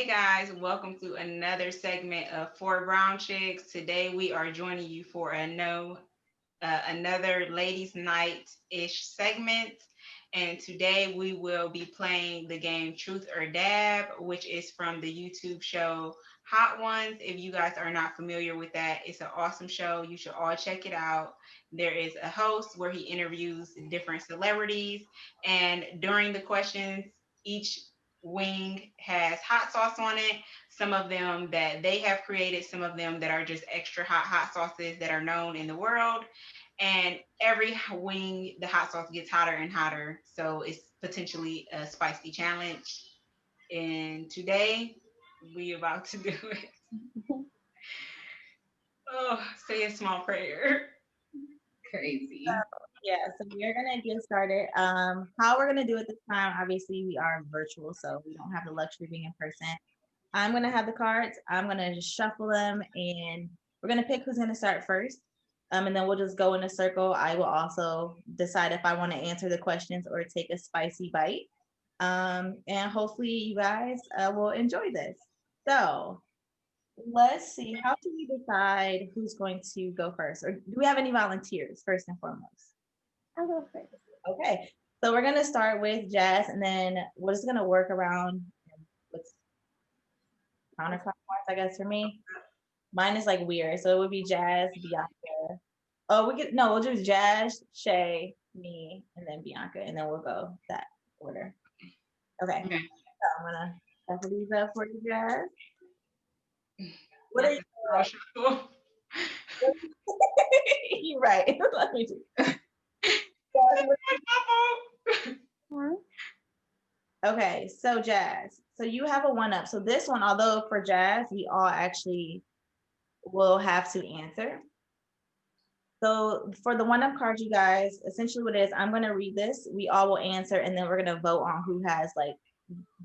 Hey guys, welcome to another segment of Four Brown Chicks. Today we are joining you for another ladies' night ish segment. And today we will be playing the game Truth or Dab, which is from the YouTube show Hot Ones. If you guys are not familiar with that, it's an awesome show. You should all check it out. There is a host where he interviews different celebrities, and during the questions, each wing has hot sauce on it. Some of them that they have created, some of them that are just extra hot sauces that are known in the world, and every wing the hot sauce gets hotter and hotter, so it's potentially a spicy challenge. And today we about to do it. Oh, say a small prayer. Crazy. Yeah, so we're gonna get started. How we're gonna do it this time? Obviously, we are virtual, so we don't have the luxury of being in person. I'm gonna have the cards. I'm gonna just shuffle them, and we're gonna pick who's gonna start first. And then we'll just go in a circle. I will also decide if I want to answer the questions or take a spicy bite. And hopefully, you guys will enjoy this. So let's see. How do we decide who's going to go first, or do we have any volunteers first and foremost? I'll go first. Okay, so we're gonna start with Jazz, and then we're just gonna work around what's counterclockwise, I guess, for me. Mine is like weird, so it would be Jazz, Bianca. Oh, we'll do Jazz, Shay, me, and then Bianca, and then we'll go that order. Okay, Okay. so I'm gonna shuffle these up for you, Jazz. What are you? Shuffle. You're right. Let me do. Huh? Okay, so Jazz. So you have a one up. So this one, although for Jazz, we all actually will have to answer. So for the one up card, you guys, essentially what it is, I'm gonna read this. We all will answer, and then we're gonna vote on who has like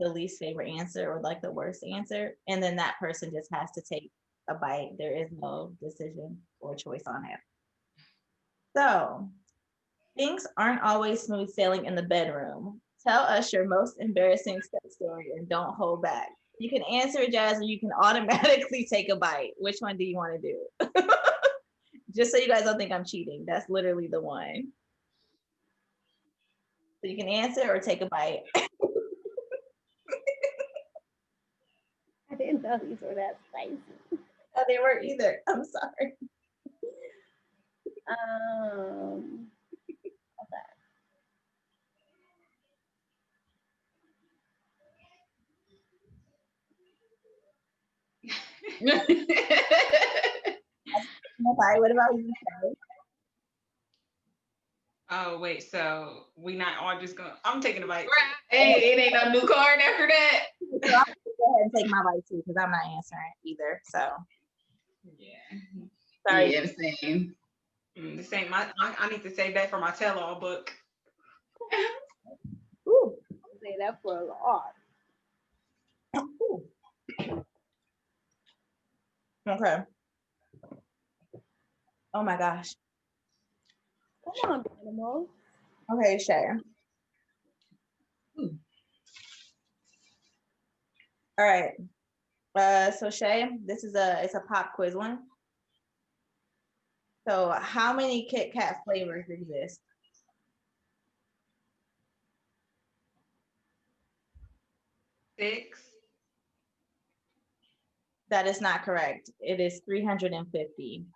the least favorite answer or like the worst answer, and then that person just has to take a bite. There is no decision or choice on it. So things aren't always smooth sailing in the bedroom. Tell us your most embarrassing sex story and don't hold back. You can answer it, Jazz, or you can automatically take a bite. Which one do you want to do? Just so you guys don't think I'm cheating. That's literally the one. So you can answer or take a bite. I didn't know these were that spicy. Oh, they weren't either. I'm sorry. Okay. Okay, what about you, Shay? Oh wait, so we not all just gonna? I'm taking a bite. It ain't no new card after that. So I'll go ahead and take my bite too, because I'm not answering either. So Yeah. sorry. Yeah, the same. The same. I need to save that for my tell-all book. Ooh. I'll say that for a lot. Ooh. Okay. Oh my gosh. Come on, animal. Okay, Shay. Ooh. All right. So Shay, it's a pop quiz one. So how many Kit Kat flavors exist? 6. That is not correct. It is 350.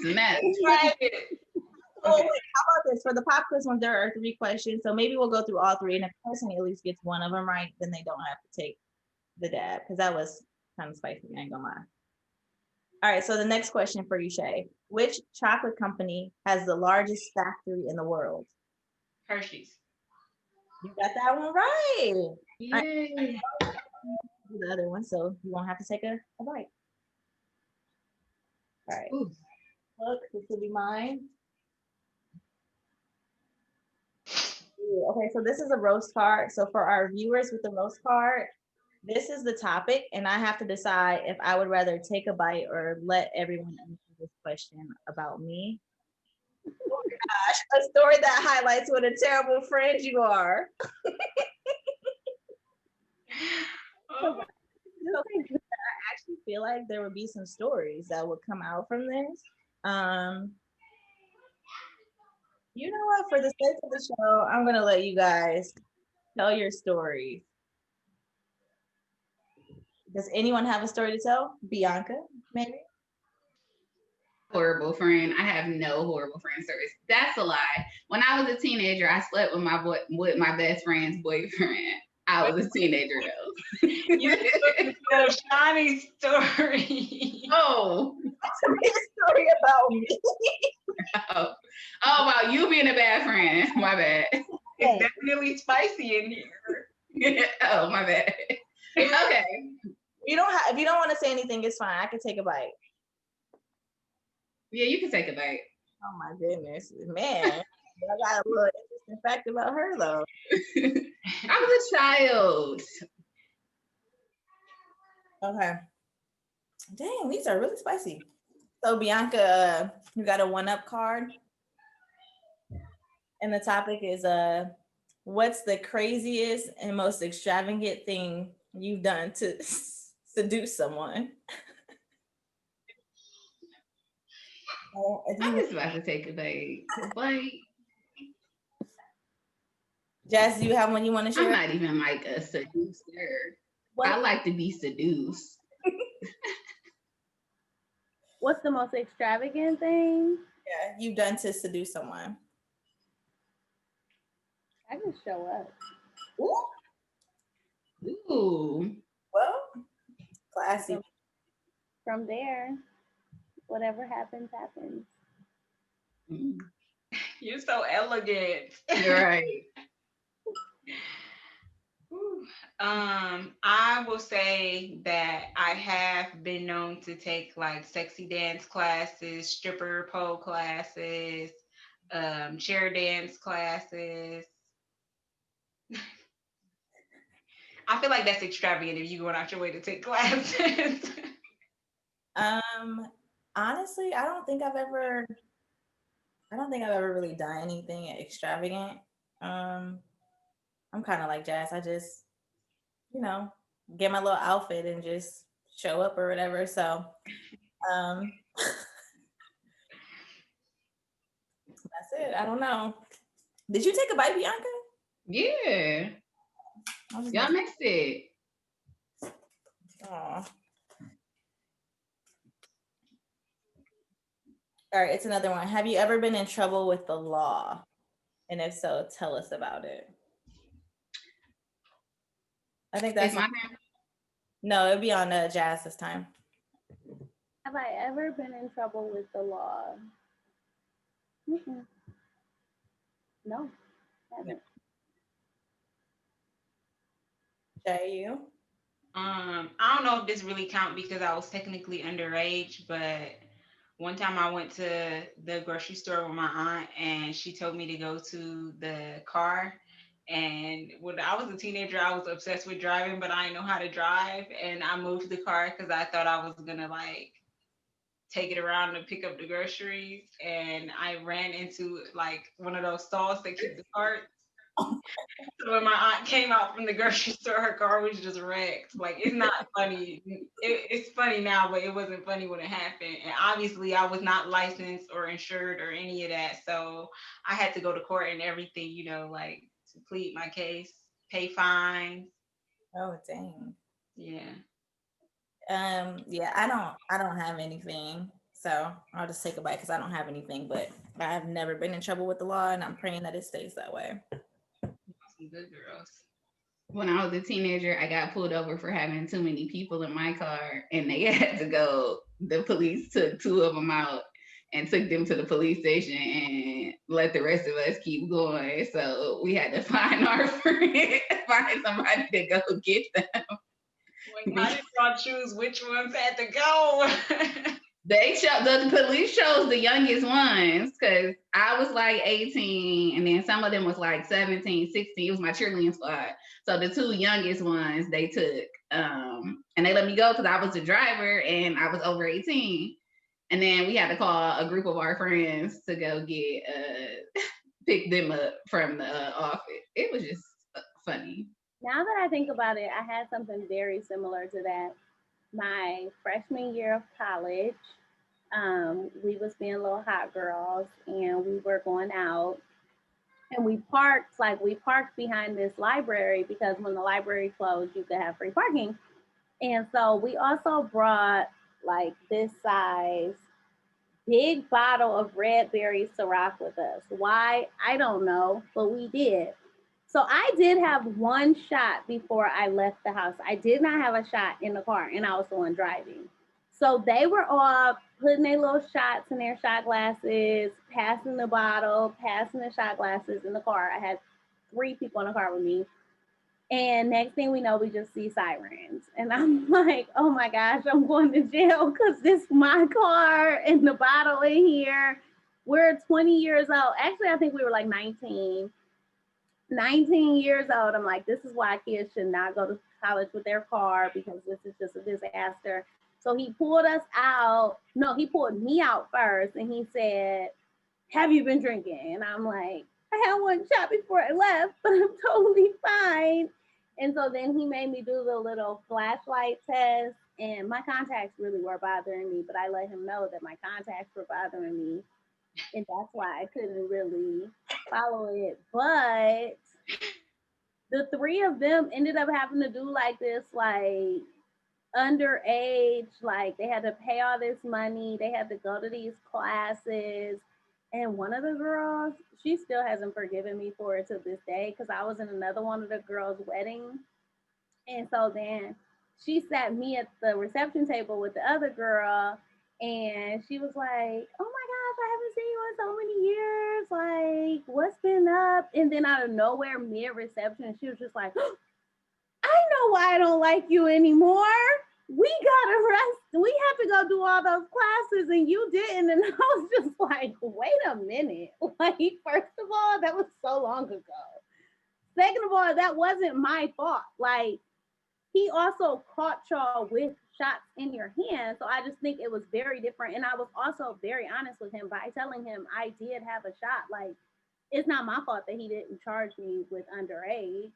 Snap. Tried it. Oh, wait, how about this? For the pop quiz one, there are 3 questions. So maybe we'll go through all 3. And if the person at least gets one of them right, then they don't have to take the dab. Because that was kind of spicy, I ain't gonna lie. All right, so the next question for you, Shay. Which chocolate company has the largest factory in the world? Hershey's. You got that one right. Yay. Do the other one, so you won't have to take a bite. All right. Ooh. Look, this will be mine. Ooh, okay, so this is a roast card. So for our viewers with the roast card, this is the topic, and I have to decide if I would rather take a bite or let everyone answer this question about me. Oh my gosh, a story that highlights what a terrible friend you are. feel like there would be some stories that would come out from this. You know what? For the sake of the show, I'm gonna let you guys tell your stories. Does anyone have a story to tell? Bianca, maybe? Horrible friend. I have no horrible friend stories. That's a lie. When I was a teenager, I slept with my best friend's boyfriend. I was a teenager though. You tell Shani's story. Oh, Make a story about me. oh, about you being a bad friend. My bad. It's definitely spicy in here. Oh, my bad. Okay. You don't have. If you don't want to say anything, it's fine. I can take a bite. Yeah, you can take a bite. Oh my goodness, man! I got a little interesting fact about her though. I was a child. Okay. Dang, these are really spicy. So Bianca, you got a 1-up card, and the topic is what's the craziest and most extravagant thing you've done to seduce someone? I'm just about to take a bite. Like, Jazz, do you have one you want to share? I'm not even like a seducer. I like to be seduced. What's the most extravagant thing? Yeah, you've done to seduce someone? I can show up. Ooh. Well, classy. From there, whatever happens, happens. Mm. You're so elegant. You're right. I will say that I have been known to take like sexy dance classes, stripper pole classes, chair dance classes. I feel like that's extravagant if you're going out your way to take classes. Honestly, I don't think I've ever really done anything extravagant. I'm kind of like Jazz. I just, get my little outfit and just show up or whatever. So, that's it. I don't know. Did you take a bite, Bianca? Yeah. Y'all mixed it. Aw. All right, it's another one. Have you ever been in trouble with the law? And if so, tell us about it. I think that's my turn. No, it'll be on Jazz this time. Have I ever been in trouble with the law? Mm-mm. No, haven't. Jay, you? I don't know if this really count because I was technically underage, but one time I went to the grocery store with my aunt and she told me to go to the car. And when I was a teenager, I was obsessed with driving, but I didn't know how to drive. And I moved the car because I thought I was gonna like take it around to pick up the groceries. And I ran into like one of those stalls that keep the carts. So when my aunt came out from the grocery store, her car was just wrecked. Like, it's not funny. It's funny now, but it wasn't funny when it happened. And obviously, I was not licensed or insured or any of that. So I had to go to court and everything, like to plead my case, pay fines. Oh, dang. Yeah. Yeah, I don't have anything. So I'll just take a bite because I don't have anything, but I've never been in trouble with the law and I'm praying that it stays that way. Good girls. When I was a teenager, I got pulled over for having too many people in my car, and they had to go. The police took 2 of them out and took them to the police station and let the rest of us keep going. So we had to find our friend, find somebody to go get them. Like, how did y'all choose which ones had to go? The police chose the youngest ones because I was like 18 and then some of them was like 17, 16. It was my cheerleading squad. So the 2 youngest ones they took and they let me go because I was the driver and I was over 18. And then we had to call a group of our friends to go get pick them up from the office. It was just funny. Now that I think about it, I had something very similar to that. my freshman year of college. We was being little hot girls, and we were going out, and we parked behind this library because when the library closed, you could have free parking. And so we also brought like this size big bottle of red berry Ciroc with us. Why? I don't know, but we did. So I did have one shot before I left the house. I did not have a shot in the car, and I was the one driving. So they were all putting their little shots in their shot glasses, passing the bottle, passing the shot glasses in the car. I had three people in the car with me. And next thing we know, we just see sirens. And I'm like, oh my gosh, I'm going to jail because this is my car and the bottle in here. We're 20 years old. Actually, I think we were like 19 years old. I'm like, this is why kids should not go to college with their car because this is just a disaster. So he pulled us out. No, he pulled me out first and he said, have you been drinking? And I'm like, I had one shot before I left, but I'm totally fine. And so then he made me do the little flashlight test, and my contacts really were bothering me, but I let him know that my contacts were bothering me, and that's why I couldn't really follow it. But the three of them ended up having to do like this, like underage, like they had to pay all this money, they had to go to these classes. And one of the girls, she still hasn't forgiven me for it to this day because I was in another one of the girls' wedding. And so then she sat me at the reception table with the other girl, and she was like, oh my gosh, I haven't seen you in so many years. Like, what's been up? And then out of nowhere, mid reception, she was just like, I know why I don't like you anymore. We got arrested. We had to go do all those classes and you didn't. And I was just like, wait a minute. Like, first of all, that was so long ago. Second of all, that wasn't my fault. Like, he also caught y'all with shots in your hand. So I just think it was very different. And I was also very honest with him by telling him I did have a shot. Like, it's not my fault that he didn't charge me with underage.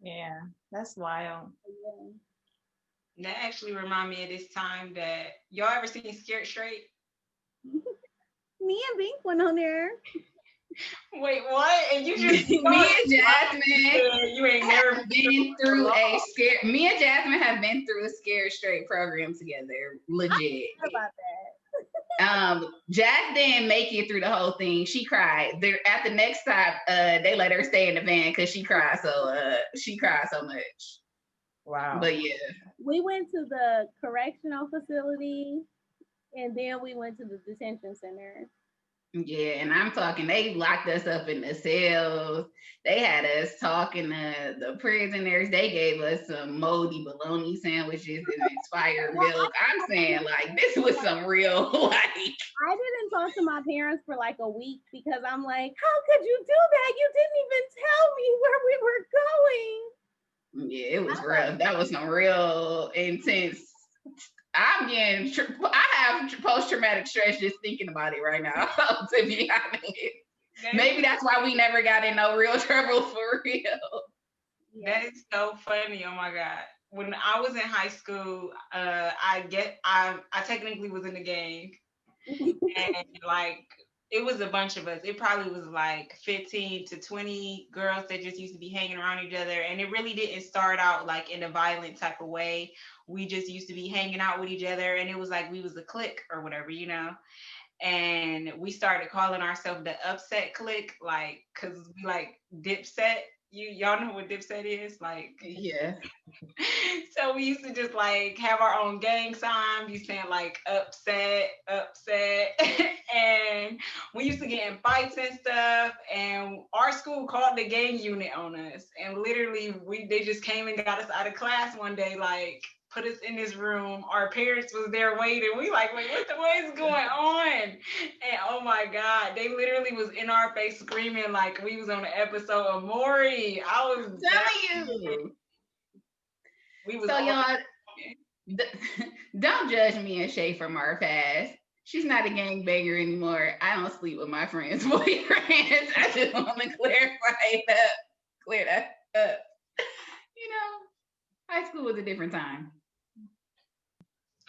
Yeah, that's wild. Yeah. That actually remind me of this time that y'all ever seen Scared Straight? Me and Bink went on there. Wait, what? And you just Me and Jasmine you ain't never been through a scare. Me and Jasmine have been through a Scared Straight program together. Legit. About that. Jazz didn't make it through the whole thing. She cried. There at the next stop, they let her stay in the van because she cried so much. Wow. But yeah. We went to the correctional facility and then we went to the detention center. Yeah, and I'm talking, they locked us up in the cells. They had us talking to the prisoners. They gave us some moldy bologna sandwiches and expired milk. I'm saying, like, this was some real, like. I didn't talk to my parents for like a week because I'm like, how could you do that? You didn't even tell me where we were going. Yeah, it was rough. That was some real intense. I have post-traumatic stress just thinking about it right now, to be honest. Maybe that's why we never got in no real trouble for real. That is so funny. Oh my God. When I was in high school, I technically was in the gang. And like it was a bunch of us. It probably was like 15 to 20 girls that just used to be hanging around each other. And it really didn't start out like in a violent type of way. We just used to be hanging out with each other. And it was like we was a clique or whatever, you know? And we started calling ourselves the upset clique, like, cause we like Dipset. Y'all know what Dipset is? Like, yeah. So we used to just like have our own gang sign, be saying like upset, and we used to get in fights and stuff. And our school called the gang unit on us, and literally they just came and got us out of class one day, like put us in this room. Our parents was there waiting. We like, wait, what is going on? And oh my God, they literally was in our face screaming like we was on an episode of Maury. I was telling you. We was so y'all, don't judge me and Shay from our past. She's not a gangbanger anymore. I don't sleep with my friends' boyfriends. I just want to clear that up. You know, high school was a different time.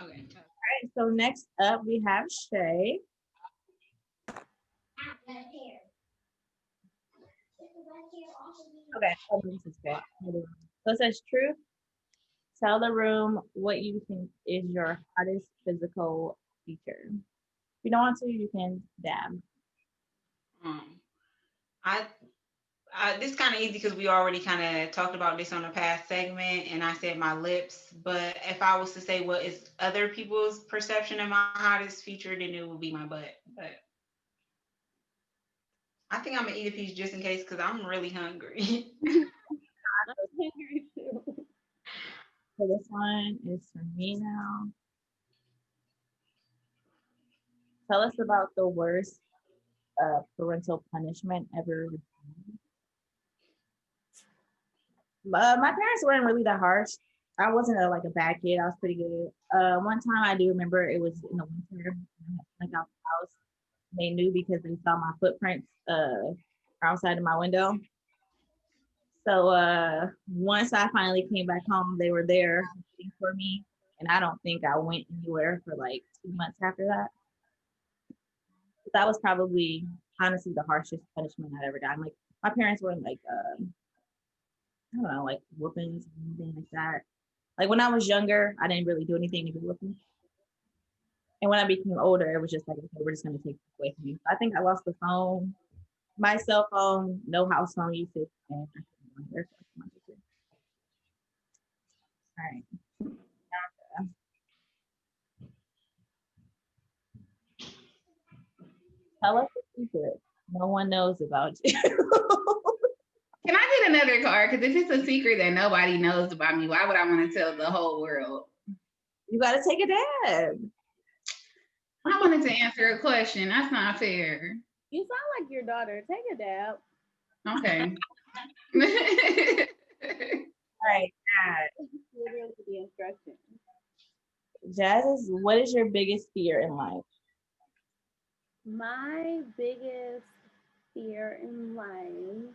Okay. All right, so next up we have Shay. Okay, this is good. So it says truth. Tell the room what you think is your hottest physical feature. If you don't want to, you can dab. I this kind of easy because we already kind of talked about this on the past segment, and I said my lips. But if I was to say what is other people's perception of my hottest feature, then it would be my butt. But I think I'm gonna eat a piece just in case because I'm really hungry. So this one is for me now. Tell us about the worst parental punishment ever received. My parents weren't really that harsh. I wasn't like a bad kid. I was pretty good. One time I do remember it was in the winter, like out the house. They knew because they saw my footprints outside of my window. So once I finally came back home, they were there waiting for me, and I don't think I went anywhere for like 2 months after that. That was probably honestly the harshest punishment I'd ever gotten. Like my parents weren't like I don't know, like whoopings or anything like that. Like when I was younger, I didn't really do anything to get whooping. And when I became older, it was just like, okay, we're just gonna take it away from you. I think I lost the phone, my cell phone, no house phone usage, and I couldn't go anywhere for like a month or two. All right. Tell us a secret no one knows about you. Can I get another card? Because if it's a secret that nobody knows about me, why would I want to tell the whole world? You gotta take a dab. I wanted to answer a question. That's not fair. You sound like your daughter. Take a dab. Okay. All right, Literally the instructions. Jazz, what is your biggest fear in life? My biggest fear in life.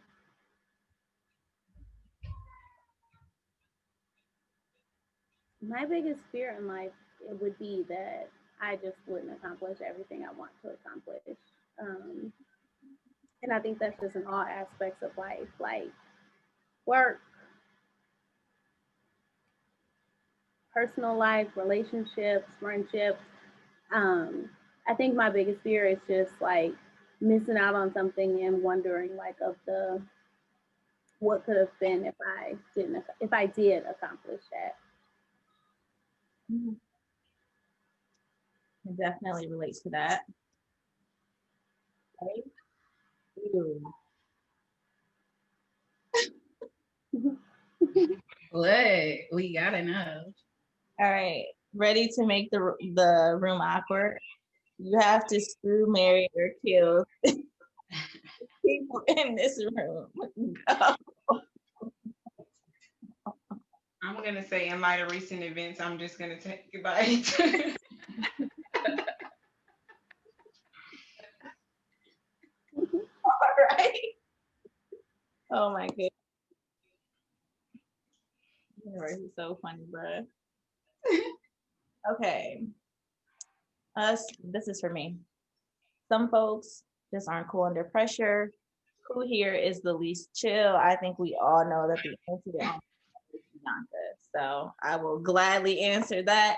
My biggest fear in life it would be that I just wouldn't accomplish everything I want to accomplish. Um, and I think that's just in all aspects of life, like work, personal life, relationships, friendships. I think my biggest fear is just like missing out on something and wondering like of the what could have been if I did accomplish that. It definitely relates to that. Okay. What? We gotta know. All right, ready to make the room awkward? You have to screw, marry, or kill people in this room. Go. I'm gonna say, in light of recent events, I'm just gonna take a bite. All right. Oh my goodness. You're so funny, bro. Okay. This is for me. Some folks just aren't cool under pressure. Who here is the least chill? I think we all know that the answer to is Bianca. So I will gladly answer that.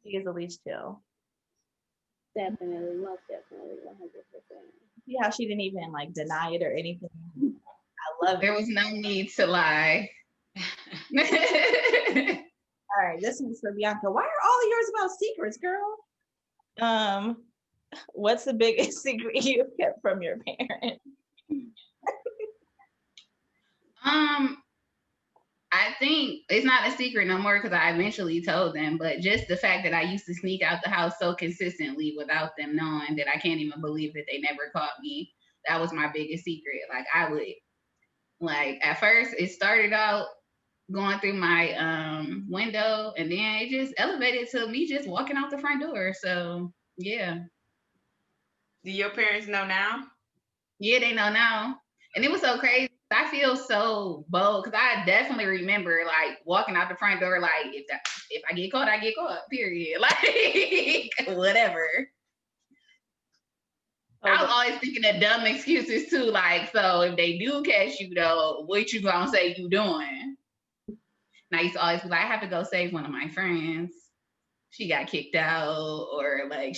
She is the least chill. Definitely, most definitely, 100%. See how she didn't even like deny it or anything. I love There it. was no need to lie. All right, this one's for Bianca. Why are all of yours about secrets, girl? What's the biggest secret you've kept from your parents? I think it's not a secret no more because I eventually told them, but just the fact that I used to sneak out the house so consistently without them knowing that I can't even believe that they never caught me. That was my biggest secret. Like I would like at first it started out going through my window and then it just elevated to me just walking out the front door. So yeah. Do your parents know now? Yeah, they know now. And it was so crazy I feel so bold because I definitely remember like walking out the front door, like if I get caught, I get caught. Period. Like whatever. I was always thinking of dumb excuses too. Like, so if they do catch you though, what you gonna say you doing? And I used to always be like, I have to go save one of my friends. She got kicked out, or like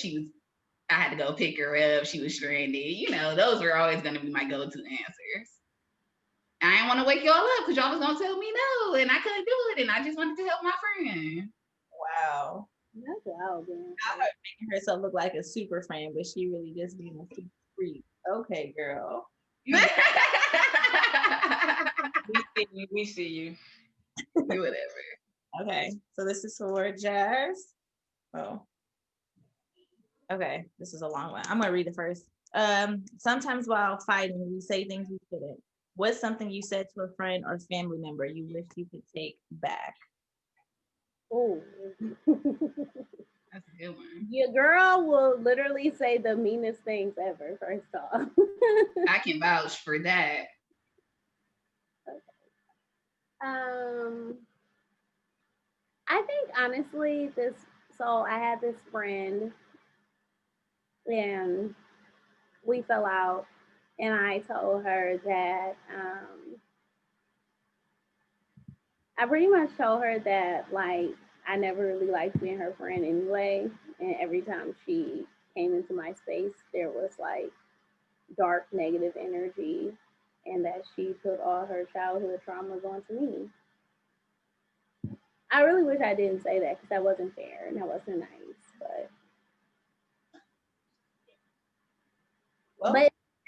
I had to go pick her up. She was stranded. You know, those were always gonna be my go-to answers. And I didn't want to wake y'all up because y'all was gonna tell me no, and I couldn't do it, and I just wanted to help my friend. Wow. That's wild, man. I was making herself look like a super friend, but she really just being a super freak. Okay, girl. We see you. Whatever. Okay, so this is for Jazz. Oh. Okay, this is a long one. I'm gonna read it first. Sometimes while fighting, we say things we shouldn't. What's something you said to a friend or family member you wish you could take back? Oh. That's a good one. Your girl will literally say the meanest things ever, first off. I can vouch for that. I think honestly, so I had this friend and we fell out, and I told her that I pretty much told her that like I never really liked being her friend anyway, and every time she came into my space, there was like dark negative energy, and that she put all her childhood traumas onto me. I really wish I didn't say that because that wasn't fair and that wasn't nice, but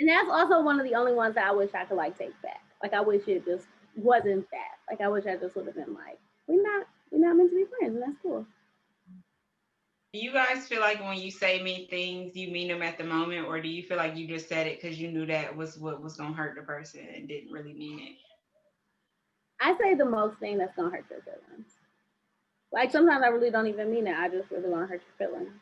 and that's also one of the only ones that I wish I could like take back. Like I wish it just wasn't that. Like I wish I just would have been like, we're not meant to be friends, and that's cool. Do you guys feel like when you say mean things, you mean them at the moment, or do you feel like you just said it because you knew that was what was gonna hurt the person and didn't really mean it? I say the most thing that's gonna hurt your feelings. Like sometimes I really don't even mean it. I just really want to hurt your feelings.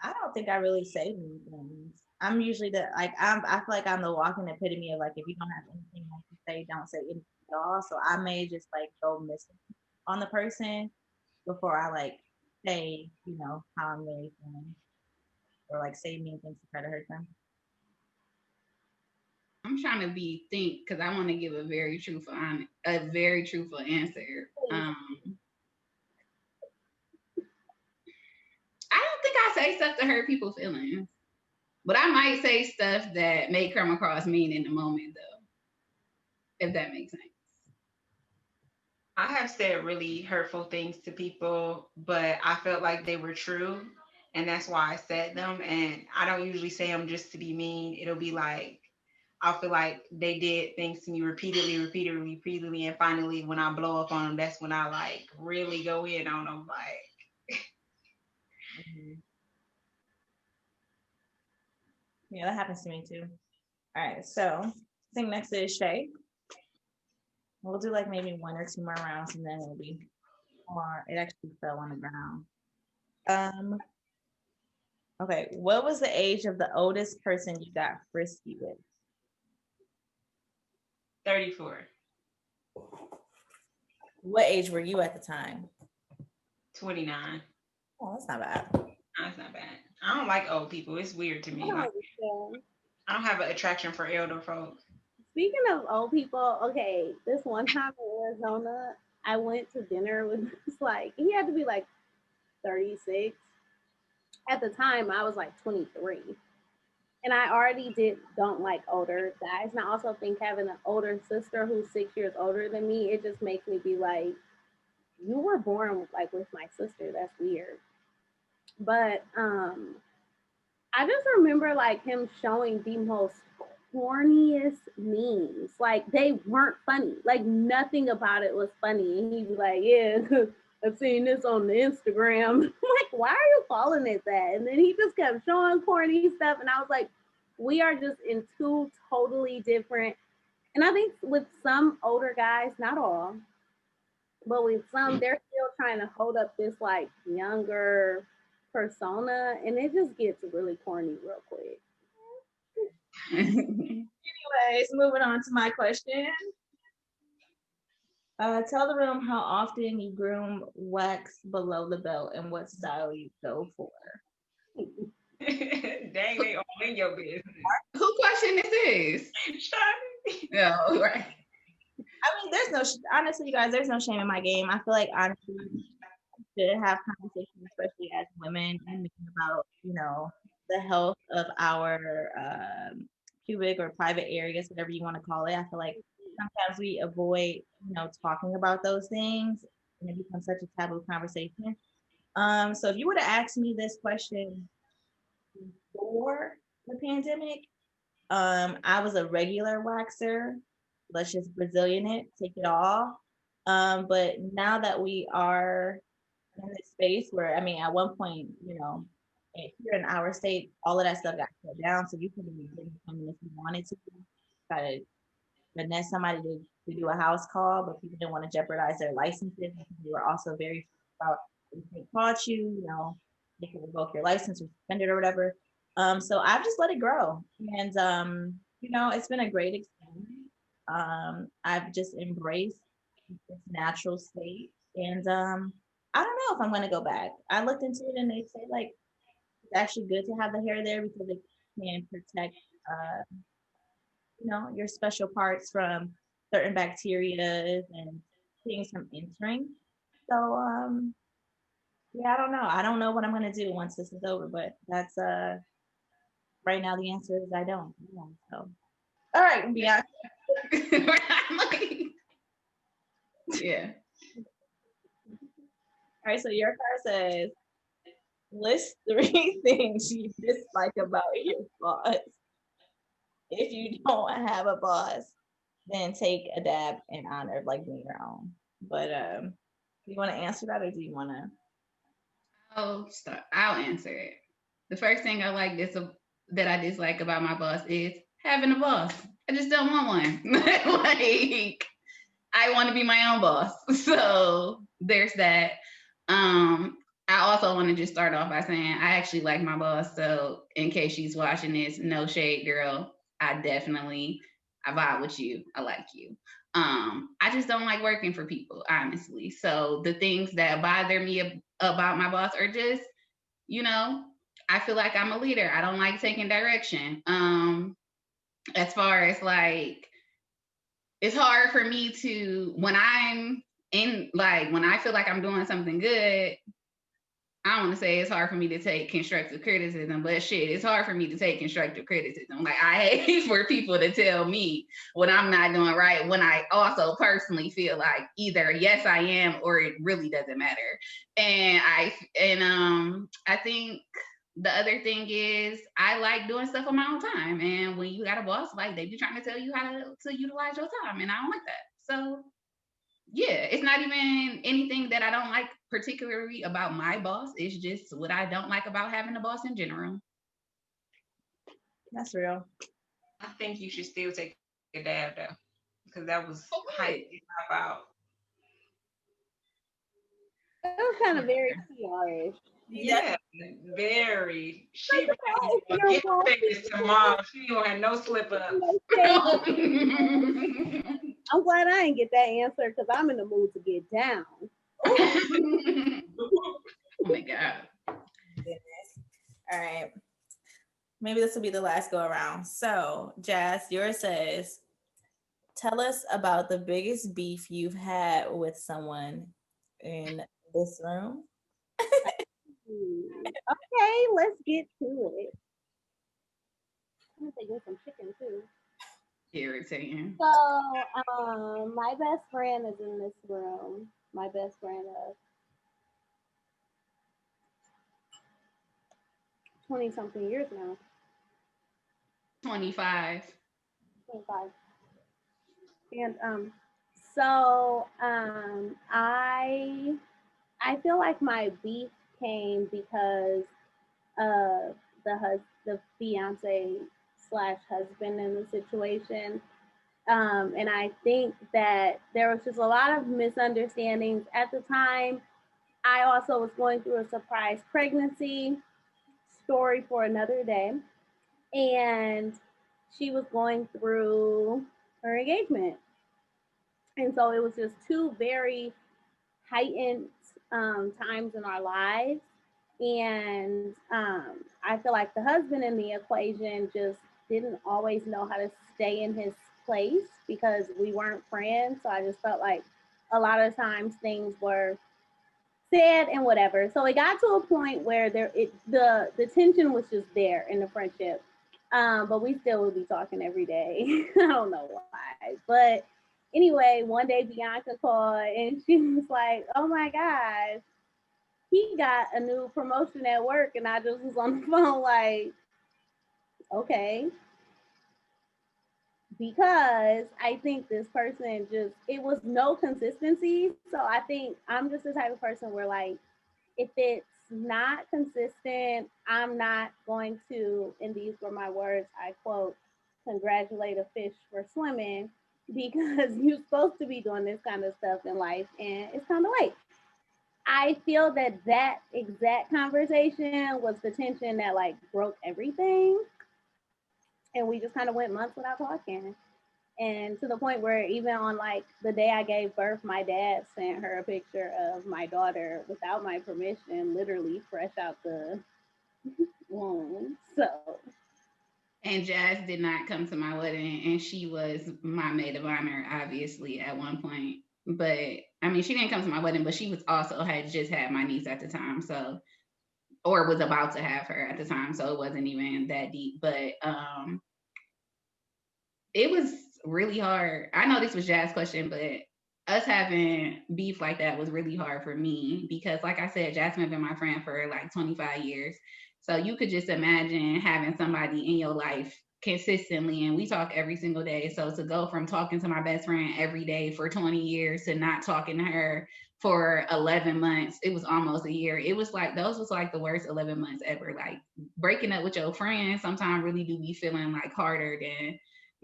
I don't think I really say mean things. I'm usually I feel like I'm the walking epitome of like if you don't have anything like to say, don't say anything at all. So I may just like go missing on the person before I like say, how I'm really feeling. Or like say mean things to try to hurt them. I'm trying to think because I want to give a very truthful answer. I don't think I say stuff to hurt people's feelings, but I might say stuff that may come across mean in the moment, though, if that makes sense. I have said really hurtful things to people, but I felt like they were true, and that's why I said them. And I don't usually say them just to be mean. It'll be like I feel like they did things to me repeatedly, and finally, when I blow up on them, that's when I like really go in on them. Like, yeah, that happens to me too. All right, so I think next is Shay. We'll do like maybe one or two more rounds, and then it'll be more. It actually fell on the ground. Okay, what was the age of the oldest person you got frisky with? 34. What age were you at the time? 29. Oh, that's not bad. That's not bad. I don't like old people. It's weird to me. Like, I don't have an attraction for elder folks. Speaking of old people, okay, this one time in Arizona, I went to dinner with this he had to be like 36. At the time, I was like 23. And I already don't like older guys. And I also think having an older sister who's 6 years older than me, it just makes me be like, you were born like with my sister. That's weird. But I just remember like him showing the most corniest memes. Like they weren't funny. Like nothing about it was funny. And he'd be like, yeah, I've seen this on the Instagram. I'm like, why are you calling it that? And then he just kept showing corny stuff. And I was like, we are just in two totally different. And I think with some older guys, not all, but with some, they're still trying to hold up this like younger persona. And it just gets really corny real quick. Anyways, moving on to my question. Tell the room how often you groom wax below the belt and what style you go for. Dang, they all in your business. Who question this is? Shawty. No, right. I mean, honestly, you guys, there's no shame in my game. I feel like honestly, we should have conversations, especially as women, and about, the health of our pubic or private areas, whatever you want to call it. I feel like sometimes we avoid, talking about those things, and it becomes such a taboo conversation. So if you would have asked me this question before the pandemic, I was a regular waxer. Let's just Brazilian it, take it all. But now that we are in this space where, I mean, at one point, here in our state, all of that stuff got shut down. So you couldn't even come in if you wanted to. Try to finesse somebody to do a house call, but people didn't want to jeopardize their licenses. They were also very about if they caught you, they could revoke your license or suspend it or whatever. So I've just let it grow. And it's been a great experience. I've just embraced its natural state. And I don't know if I'm gonna go back. I looked into it and they say like it's actually good to have the hair there because it can protect your special parts from certain bacteria and things from entering. So yeah, I don't know. I don't know what I'm gonna do once this is over, but that's right now the answer is I don't. Yeah, so all right, Bianca. Yeah. All right, so your card says list 3 things you dislike about your boss. If you don't have a boss, then take a dab in honor of like being your own. But do you want to answer that or do you want to? I'll answer it. The first thing I like that I dislike about my boss is having a boss. I just don't want one. Like I want to be my own boss. So there's that. I also want to just start off by saying I actually like my boss. So in case she's watching this, no shade, girl. I vibe with you. I like you. I just don't like working for people, honestly. So the things that bother me about my boss are just, I feel like I'm a leader. I don't like taking direction. As far as like, it's hard for me to when I feel like I'm doing something good. I don't want to say it's hard for me to take constructive criticism, but shit, it's hard for me to take constructive criticism. Like I hate for people to tell me what I'm not doing right when I also personally feel like either yes I am or it really doesn't matter. And I think the other thing is I like doing stuff on my own time. And when you got a boss, like they be trying to tell you how to utilize your time, and I don't like that. So yeah, it's not even anything that I don't like particularly about my boss. It's just what I don't like about having a boss in general. That's real. I think you should still take a dab though, because that was hype out. It was kind of very PR-ish. Yeah, very. She really get famous tomorrow. She don't have no slip up. I'm glad I didn't get that answer because I'm in the mood to get down. Oh my God. Goodness. All right. Maybe this will be the last go around. So, Jazz, yours says, tell us about the biggest beef you've had with someone in this room. Okay, let's get to it. I'm gonna take some chicken too. Irritating. So, my best friend is in this room. My best friend of 20-something years now. 25. 25. And so I feel like my beef came because of the fiance / husband in the situation. And I think that there was just a lot of misunderstandings at the time. I also was going through a surprise pregnancy, story for another day. And she was going through her engagement. And so it was just two very heightened times in our lives. And I feel like the husband in the equation just didn't always know how to stay in his place because we weren't friends. So I just felt like a lot of times things were said and whatever. So it got to a point where the tension was just there in the friendship. But we still would be talking every day. I don't know why. But anyway, one day Bianca called and she was like, "Oh my gosh, he got a new promotion at work." And I just was on the phone like, okay. Because I think this person just, it was no consistency. So I think I'm just the type of person where, like, if it's not consistent, I'm not going to, and these were my words, I quote, congratulate a fish for swimming, because you're supposed to be doing this kind of stuff in life and it's kind of late. I feel that that exact conversation was the tension that like broke everything. And we just kind of went months without talking. And to the point where even on like the day I gave birth, my dad sent her a picture of my daughter without my permission, literally fresh out the womb. So. And Jazz did not come to my wedding, and she was my maid of honor, obviously, at one point. But I mean, she didn't come to my wedding, but she was also had just had my niece at the time, so, or was about to have her at the time, so it wasn't even that deep. But it was really hard. I know this was Jazz's question, but us having beef like that was really hard for me because, like I said, Jasmine been my friend for like 25 years. So you could just imagine having somebody in your life consistently, and we talk every single day. So to go from talking to my best friend every day for 20 years to not talking to her for 11 months, it was almost a year. It was like, those was like the worst 11 months ever. Like breaking up with your friends sometimes really do be feeling like harder than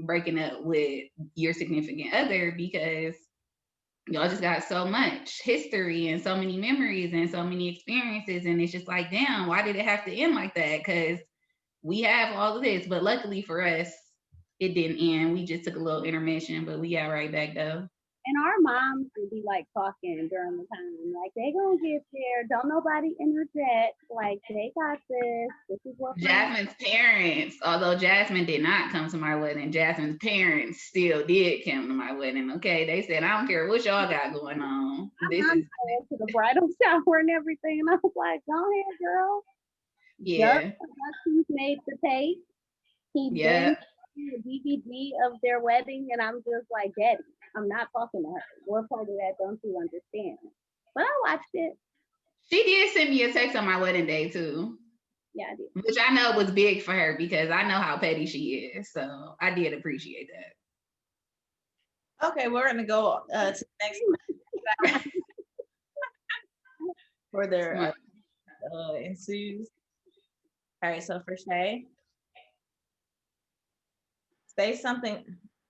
breaking up with your significant other because y'all just got so much history and so many memories and so many experiences, and it's just like, damn, why did it have to end like that? Because we have all of this, but luckily for us, it didn't end. We just took a little intermission, but we got right back though. And our moms would be like talking during the time, like they gonna get there. Don't nobody interject. Like they got this. This is what. Jasmine's parents, although Jasmine did not come to my wedding, Jasmine's parents still did come to my wedding. Okay, they said, "I don't care what y'all got going on. This is to the bridal shower and everything." And I was like, "Go ahead, girl." yeah." Yep, he's made the tape. He did the DVD of their wedding, and I'm just like, "Daddy, I'm not talking to her. What part of that don't you understand?" But I watched it. She did send me a text on my wedding day too. Yeah, I did. Which I know was big for her because I know how petty she is. So I did appreciate that. Okay, we're gonna go to the next for their ensues. All right, so for Shay, say something.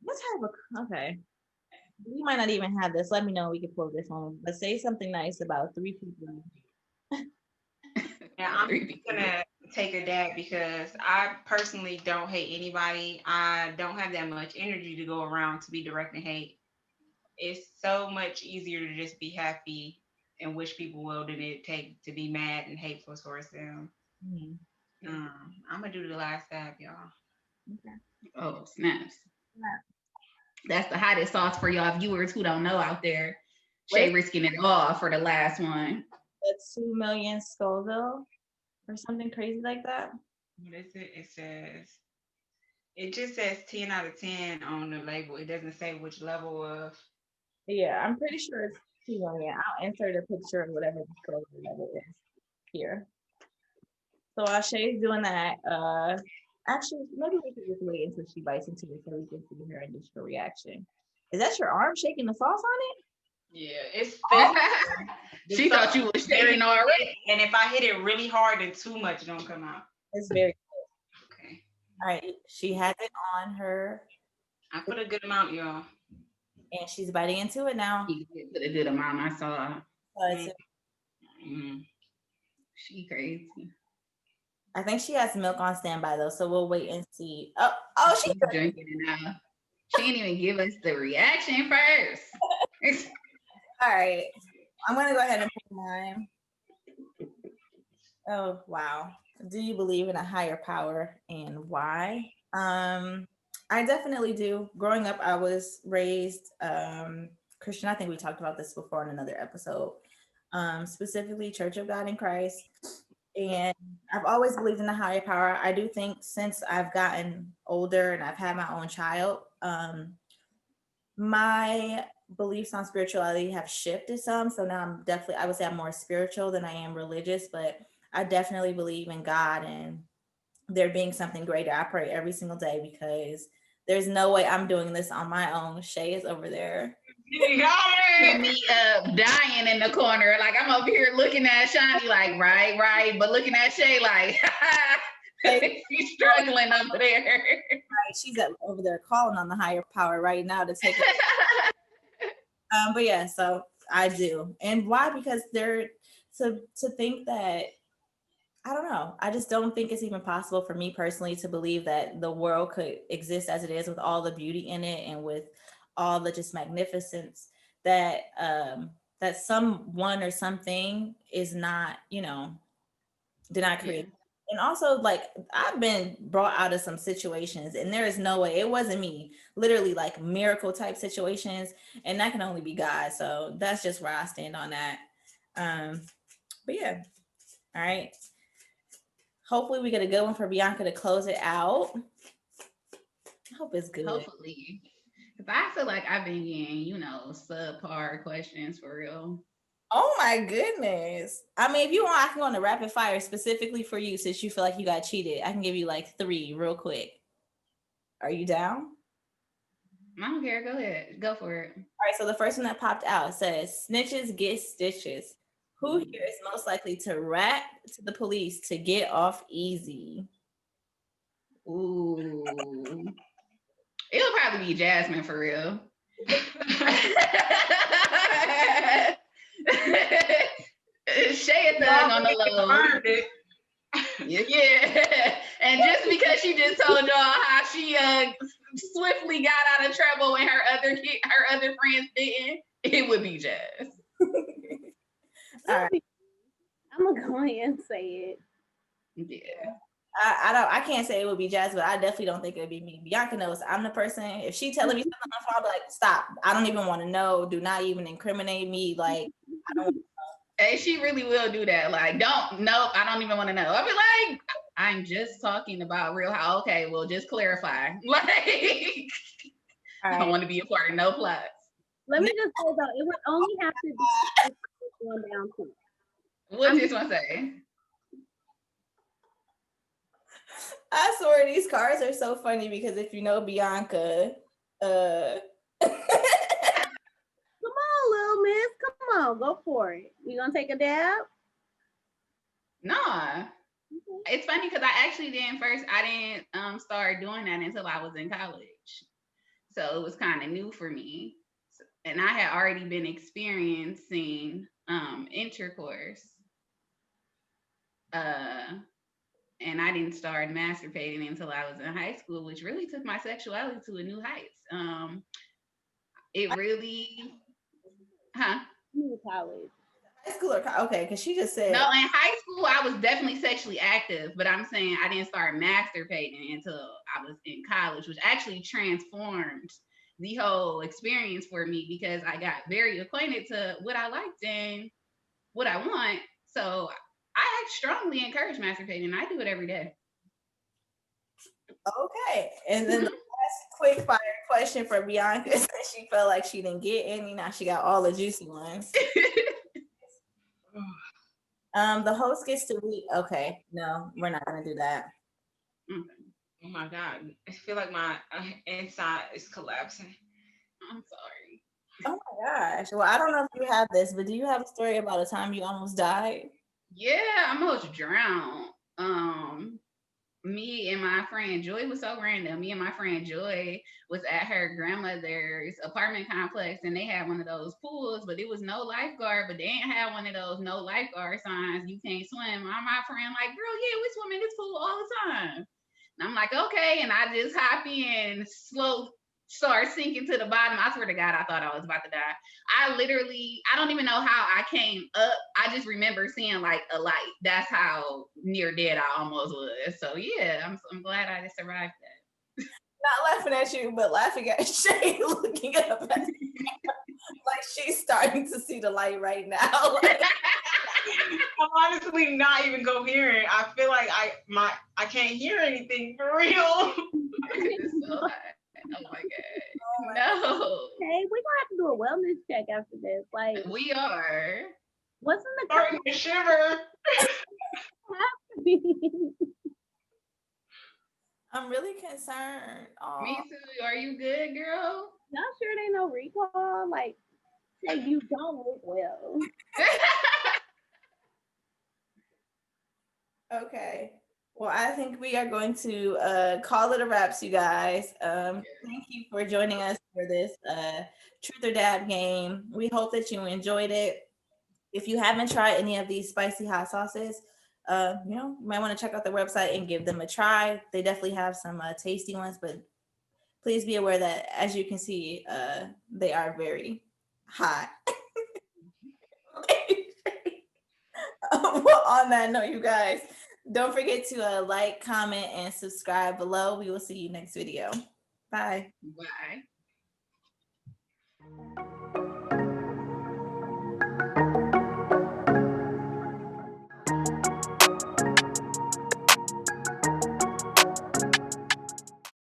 Let's have a okay. We might not even have this. Let me know. We can pull this one. But say something nice about 3 people. Yeah, I'm gonna take a dab because I personally don't hate anybody. I don't have that much energy to go around to be directing hate. It's so much easier to just be happy and wish people well than it take to be mad and hateful towards them. I'm gonna do the last dab, y'all. Okay. Oh, snaps. That's the hottest sauce for y'all viewers who don't know out there. Shay risking it all for the last one. That's 2 million Scoville or something crazy like that. What is it? It just says 10 out of 10 on the label. It doesn't say which level of. Yeah, I'm pretty sure it's 2 million. I'll insert a picture of whatever the Scoville level is here. So while Shay's doing that, actually, maybe we could just wait until she bites into it so we can see her initial reaction. Is that your arm shaking the sauce on it? Yeah, it's she thought you were shaking already. And if I hit it really hard, then too much don't come out. It's very good. Okay. All right. She has it on her. I put a good amount, y'all. And she's biting into it now. She put a good amount. I saw. She crazy. I think she has milk on standby though, so we'll wait and see. Oh, she's drinking it now. She didn't even give us the reaction first. All right. I'm gonna go ahead and put mine. Oh wow. Do you believe in a higher power and why? I definitely do. Growing up, I was raised Christian. I think we talked about this before in another episode. Specifically Church of God in Christ. And I've always believed in a higher power. I do think since I've gotten older and I've had my own child, my beliefs on spirituality have shifted some. So now I would say I'm more spiritual than I am religious, but I definitely believe in God and there being something greater. I pray every single day because there's no way I'm doing this on my own. Shay is over there. You got it. Me dying in the corner. Like I'm over here looking at Shani like, right. But looking at Shay like, she's struggling over there. Right, she's over there calling on the higher power right now to take it. But yeah, so I do. And why? Because they're to think that I don't know. I just don't think it's even possible for me personally to believe that the world could exist as it is with all the beauty in it and with all the just magnificence that that someone or something is not, did not create. Yeah. And also, like, I've been brought out of some situations and there is no way, it wasn't me, literally like miracle type situations, and that can only be God. So that's just where I stand on that. But yeah, all right. Hopefully we get a good one for Bianca to close it out. I hope it's good. Hopefully. Because I feel like I've been getting, subpar questions for real. Oh my goodness. I mean, if you want, I can go on the rapid fire specifically for you since you feel like you got cheated. I can give you like 3 real quick. Are you down? I don't care. Go ahead. Go for it. All right. So the first one that popped out says, snitches get stitches. Who here is most likely to rat to the police to get off easy? Ooh. It'll probably be Jasmine for real. Shay a thug on the low. Yeah. And just because she just told y'all how she swiftly got out of trouble and her other friends didn't, it would be Jazz. All right. I'm gonna go ahead and say it. Yeah. I can't say it would be Jazz, but I definitely don't think it would be me. Bianca knows I'm the person. If she telling me something on the phone, I'll be like, stop. I don't even want to know. Do not even incriminate me. Like, I don't want to know. Hey, she really will do that. Like, I don't even want to know. I'll be like, I'm just talking about Real House. Okay, well, just clarify. Like, right. I don't want to be a part of no plots. Let me just say though, it would only have to be going down to. What did this one say? I swear these cards are so funny because if you know Bianca, Come on, little miss. Come on, go for it. You gonna take a dab? Nah. Okay. It's funny because I didn't start doing that until I was in college. So it was kind of new for me. And I had already been experiencing intercourse. And I didn't start masturbating until I was in high school, which really took my sexuality to a new heights. It really, College. High school or okay, because she just said. No, in high school, I was definitely sexually active, but I'm saying I didn't start masturbating until I was in college, which actually transformed the whole experience for me because I got very acquainted to what I liked and what I want. So I strongly encourage masturbating. I do it every day. Okay. And then the last quick fire question for Bianca, since she felt like she didn't get any, now she got all the juicy ones. The host gets to read. Okay, no, we're not gonna do that. Oh my God, I feel like my inside is collapsing. I'm sorry. Oh my gosh. Well, I don't know if you have this, but do you have a story about a time you almost died? Yeah, I almost drowned. me and my friend Joy was so random. Me and my friend Joy was at her grandmother's apartment complex, and they had one of those pools, but it was no lifeguard. But they didn't have one of those no lifeguard signs. You can't swim. My friend like, girl, yeah, we swim in this pool all the time. And I'm like, okay, and I just hop in, slow start sinking to the bottom. I swear to God, I thought I was about to die. I don't even know how I came up. I just remember seeing like a light. That's how near dead I almost was. So yeah, I'm glad I just survived that. Not laughing at you, but laughing at Shay looking up at like she's starting to see the light right now. Like, I'm honestly not even coherent. I feel like I can't hear anything for real. It's so hot. Oh my God. No. Hey, we're gonna have to do a wellness check after this. Like, We are. what's in the Starting to shiver. I'm really concerned. Aw. Me too. Are you good, girl? Y'all sure they no recall? Like, say you don't look well. Okay. Well, I think we are going to call it a wraps, you guys. Thank you for joining us for this Truth or Dab game. We hope that you enjoyed it. If you haven't tried any of these spicy hot sauces, you might want to check out the website and give them a try. They definitely have some tasty ones, but please be aware that, as you can see, they are very hot. Well, on that note, you guys, don't forget to like, comment, and subscribe below. We will see you next video. Bye. Bye.